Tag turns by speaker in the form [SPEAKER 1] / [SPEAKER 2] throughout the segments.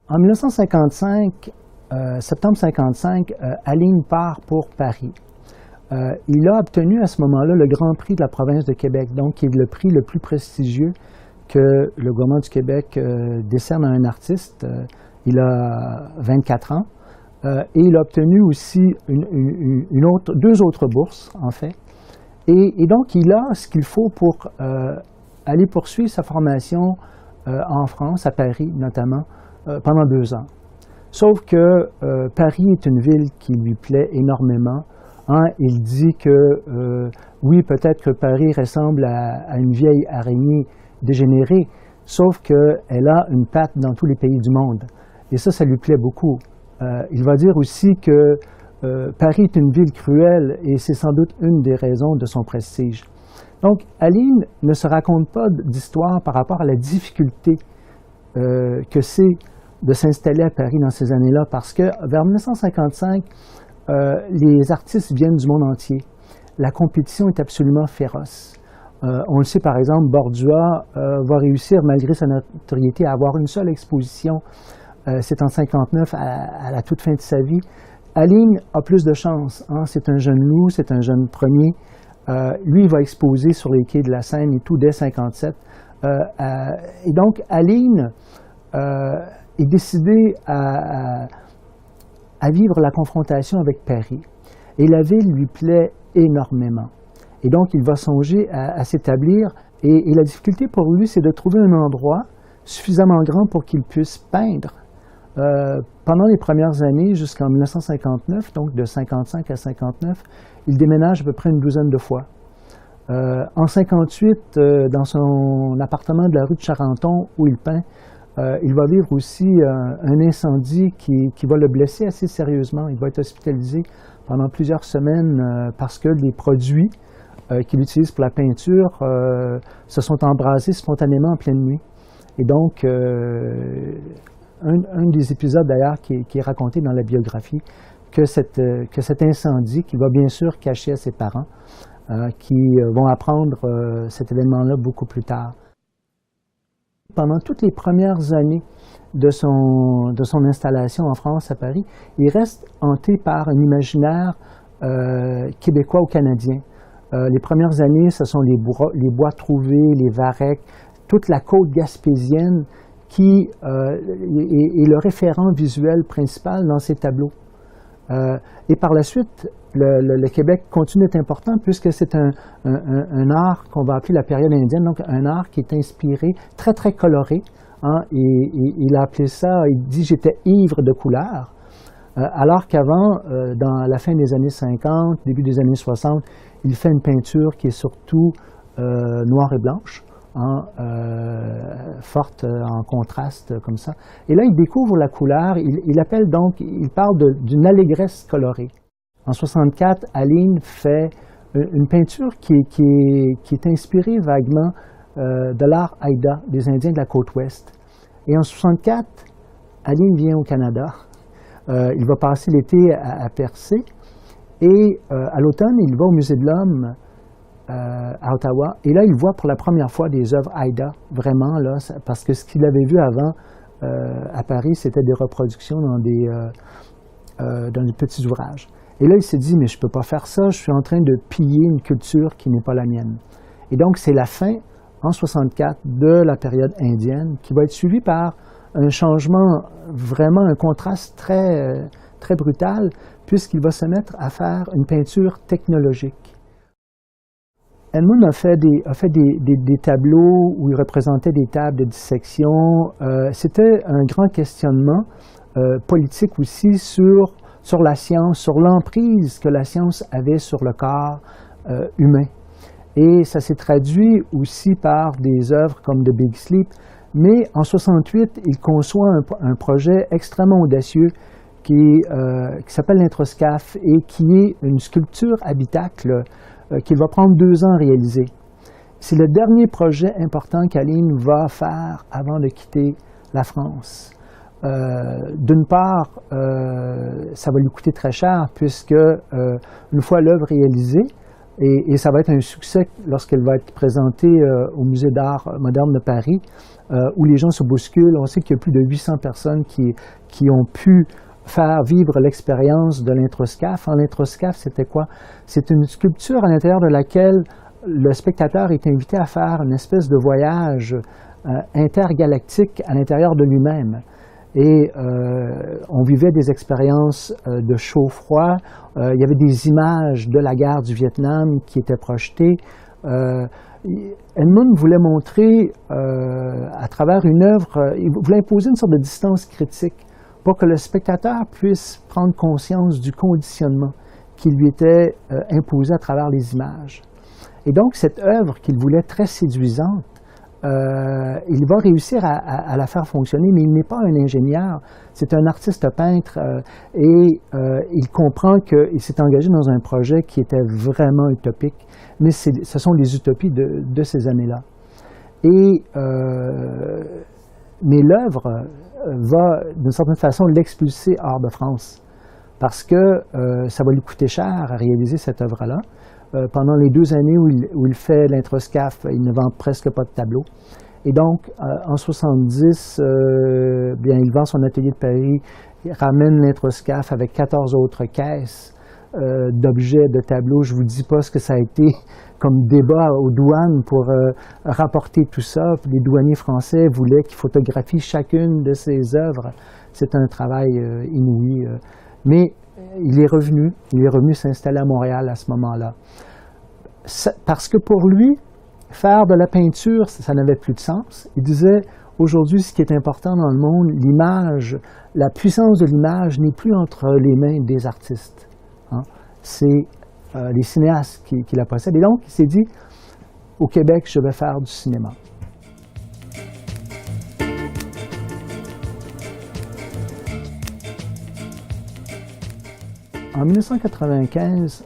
[SPEAKER 1] En 1955, septembre 55, Aline part pour Paris. Il a obtenu à ce moment-là le Grand Prix de la province de Québec, donc qui est le prix le plus prestigieux que le gouvernement du Québec décerne à un artiste. Il a 24 ans et il a obtenu aussi deux autres bourses, en fait. Et donc, il a ce qu'il faut pour aller poursuivre sa formation en France, à Paris notamment, pendant 2 ans. Sauf que Paris est une ville qui lui plaît énormément. Hein, il dit que, oui, peut-être que Paris ressemble à une vieille araignée dégénérée, sauf qu'elle a une patte dans tous les pays du monde. Et ça lui plaît beaucoup. Il va dire aussi que Paris est une ville cruelle et c'est sans doute une des raisons de son prestige. Donc, Aline ne se raconte pas d'histoire par rapport à la difficulté que c'est de s'installer à Paris dans ces années-là, parce que vers 1955, les artistes viennent du monde entier. La compétition est absolument féroce. On le sait, par exemple, Bordua va réussir, malgré sa notoriété, à avoir une seule exposition. C'est en 1959, à la toute fin de sa vie. Aline a plus de chance. Hein? C'est un jeune loup, c'est un jeune premier. Lui, il va exposer sur les quais de la Seine et tout dès 1957. Et donc, Aline est décidée à vivre la confrontation avec Paris. Et la ville lui plaît énormément. Et donc, il va songer à s'établir. Et la difficulté pour lui, c'est de trouver un endroit suffisamment grand pour qu'il puisse peindre. Pendant les premières années, jusqu'en 1959, donc de 1955 à 1959, il déménage à peu près une douzaine de fois. En 1958, dans son appartement de la rue de Charenton, où il peint, il va vivre aussi un incendie qui va le blesser assez sérieusement. Il va être hospitalisé pendant plusieurs semaines parce que les produits qu'il utilise pour la peinture se sont embrasés spontanément en pleine nuit. Et donc, un des épisodes d'ailleurs qui est raconté dans la biographie, que cet incendie, qui va bien sûr cacher à ses parents, qui vont apprendre cet événement-là beaucoup plus tard. Pendant toutes les premières années de son installation en France, à Paris, il reste hanté par un imaginaire québécois ou canadien. Les premières années, ce sont les bois trouvés, les varechs, toute la côte gaspésienne qui est le référent visuel principal dans ces tableaux. Et par la suite, le Québec continue d'être important puisque c'est un art qu'on va appeler la période indienne, donc un art qui est inspiré, très très coloré. Hein, et il a appelé ça, il dit « j'étais ivre de couleurs ». Alors qu'avant, dans la fin des années 50, début des années 60, il fait une peinture qui est surtout noire et blanche, hein, forte en contraste comme ça. Et là, il découvre la couleur, il parle d'une allégresse colorée. En 1964, Aline fait une peinture qui est inspirée vaguement de l'art Haïda des Indiens de la côte ouest. Et en 1964, Aline vient au Canada. Il va passer l'été à Percé. Et à l'automne, il va au Musée de l'Homme à Ottawa. Et là, il voit pour la première fois des œuvres Haïda, vraiment, là, parce que ce qu'il avait vu avant à Paris, c'était des reproductions dans des petits ouvrages. Et là, il s'est dit, mais je ne peux pas faire ça, je suis en train de piller une culture qui n'est pas la mienne. Et donc, c'est la fin, en 1964, de la période indienne, qui va être suivie par un changement, vraiment un contraste très, très brutal, puisqu'il va se mettre à faire une peinture technologique. Edmund a fait des tableaux où il représentait des tables de dissection. C'était un grand questionnement politique aussi sur la science, sur l'emprise que la science avait sur le corps humain. Et ça s'est traduit aussi par des œuvres comme The Big Sleep. Mais en 1968, il conçoit un projet extrêmement audacieux qui s'appelle l'Introscaphe et qui est une sculpture habitacle qu'il va prendre 2 ans à réaliser. C'est le dernier projet important qu'Aline va faire avant de quitter la France. D'une part, ça va lui coûter très cher puisque une fois l'œuvre réalisée, Et ça va être un succès lorsqu'elle va être présentée au Musée d'art moderne de Paris, où les gens se bousculent. On sait qu'il y a plus de 800 personnes qui ont pu faire vivre l'expérience de l'introscaphe. L'introscaphe, c'était quoi? C'est une sculpture à l'intérieur de laquelle le spectateur est invité à faire une espèce de voyage intergalactique à l'intérieur de lui-même. Et on vivait des expériences de chaud-froid. Il y avait des images de la guerre du Vietnam qui étaient projetées. Edmund voulait montrer, à travers une œuvre, il voulait imposer une sorte de distance critique pour que le spectateur puisse prendre conscience du conditionnement qui lui était imposé à travers les images. Et donc, cette œuvre qu'il voulait très séduisante, il va réussir à la faire fonctionner, mais il n'est pas un ingénieur, c'est un artiste peintre et il comprend qu'il s'est engagé dans un projet qui était vraiment utopique, mais ce sont les utopies de ces années-là. Mais l'œuvre va, d'une certaine façon, l'expulser hors de France, parce que ça va lui coûter cher à réaliser cette œuvre-là. Pendant les 2 années où il fait l'introscaphe, il ne vend presque pas de tableaux. Et donc, en 70, bien, il vend son atelier de Paris, il ramène l'introscaphe avec 14 autres caisses d'objets, de tableaux. Je ne vous dis pas ce que ça a été comme débat aux douanes pour rapporter tout ça. Les douaniers français voulaient qu'il photographie chacune de ses œuvres. C'est un travail inouï. Mais il est revenu s'installer à Montréal à ce moment-là. Parce que pour lui, faire de la peinture, ça n'avait plus de sens. Il disait, aujourd'hui, ce qui est important dans le monde, l'image, la puissance de l'image n'est plus entre les mains des artistes. Hein? C'est les cinéastes qui la possèdent. Et donc, il s'est dit, au Québec, je vais faire du cinéma. En 1995,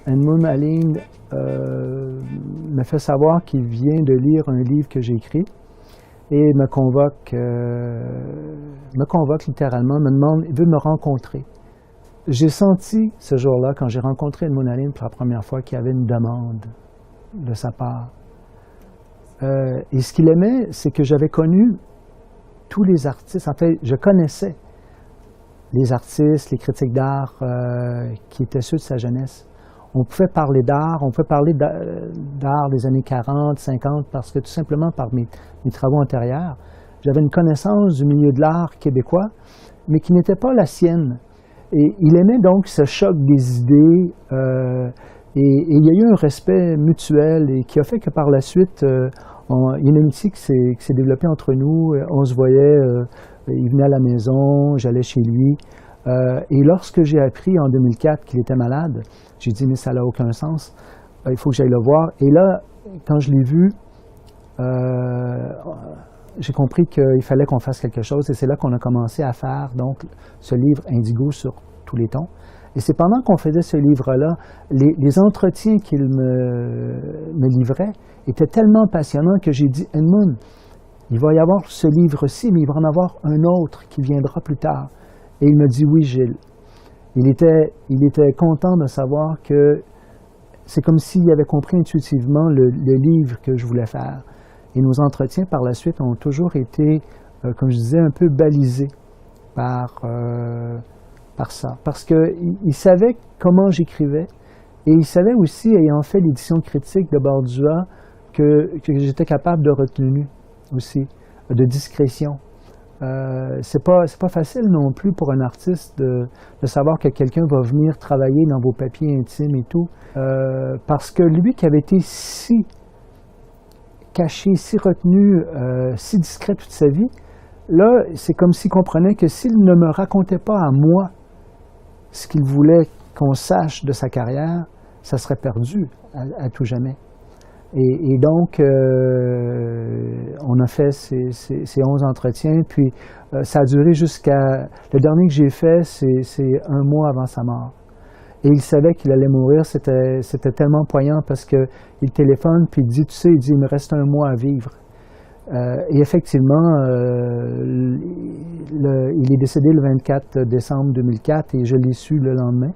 [SPEAKER 1] Edmund Alling me fait savoir qu'il vient de lire un livre que j'ai écrit et me convoque littéralement, me demande, il veut me rencontrer. J'ai senti ce jour-là, quand j'ai rencontré Edmund Alling pour la première fois, qu'il y avait une demande de sa part. Et ce qu'il aimait, c'est que j'avais connu tous les artistes. En fait, je connaissais les artistes, les critiques d'art qui étaient ceux de sa jeunesse. On pouvait parler d'art, on pouvait parler d'art des années 40, 50, parce que tout simplement par mes travaux antérieurs, j'avais une connaissance du milieu de l'art québécois, mais qui n'était pas la sienne. Et il aimait donc ce choc des idées, et il y a eu un respect mutuel et qui a fait que par la suite, il y a une amitié qui s'est développée entre nous. On se voyait, il venait à la maison, j'allais chez lui. Et lorsque j'ai appris en 2004 qu'il était malade, j'ai dit, mais ça n'a aucun sens, il faut que j'aille le voir. Et là, quand je l'ai vu, j'ai compris qu'il fallait qu'on fasse quelque chose. Et c'est là qu'on a commencé à faire donc ce livre Indigo sur tous les tons. Et c'est pendant qu'on faisait ce livre-là, les entretiens qu'il me livrait étaient tellement passionnants que j'ai dit, Edmund, il va y avoir ce livre-ci, mais il va en avoir un autre qui viendra plus tard. Et il me dit, oui, Gilles. Il était content de savoir que c'est comme s'il avait compris intuitivement le livre que je voulais faire. Et nos entretiens par la suite ont toujours été, comme je disais, un peu balisés par ça. Parce qu'il savait comment j'écrivais et il savait aussi, ayant fait l'édition critique de Bordua, que j'étais capable de retenue aussi, de discrétion. C'est pas facile non plus pour un artiste de savoir que quelqu'un va venir travailler dans vos papiers intimes et tout, parce que lui qui avait été si caché, si retenu, si discret toute sa vie, là, c'est comme s'il comprenait que s'il ne me racontait pas à moi ce qu'il voulait qu'on sache de sa carrière, ça serait perdu à tout jamais. Et donc, on a fait ces 11 entretiens, puis ça a duré jusqu'à... Le dernier que j'ai fait, c'est 1 mois avant sa mort. Et il savait qu'il allait mourir, c'était tellement poignant parce qu'il téléphone, puis il dit, tu sais, il me reste 1 mois à vivre. Et effectivement, il est décédé le 24 décembre 2004 et je l'ai su le lendemain.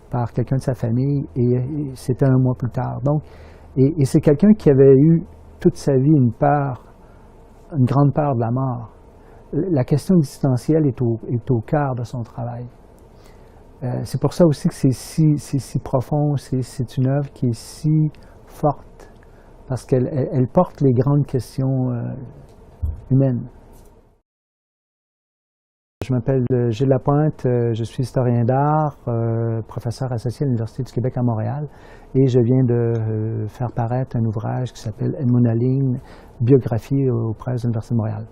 [SPEAKER 1] par quelqu'un de sa famille et c'était un mois plus tard. Donc, et c'est quelqu'un qui avait eu toute sa vie une grande peur de la mort. La question existentielle est au cœur de son travail. C'est pour ça aussi que c'est si profond, c'est une œuvre qui est si forte, parce qu'elle porte les grandes questions humaines. Je m'appelle Gilles Lapointe, je suis historien d'art, professeur associé à l'Université du Québec à Montréal, et je viens de faire paraître un ouvrage qui s'appelle Edmund Aline, biographie aux presses de l'Université de Montréal.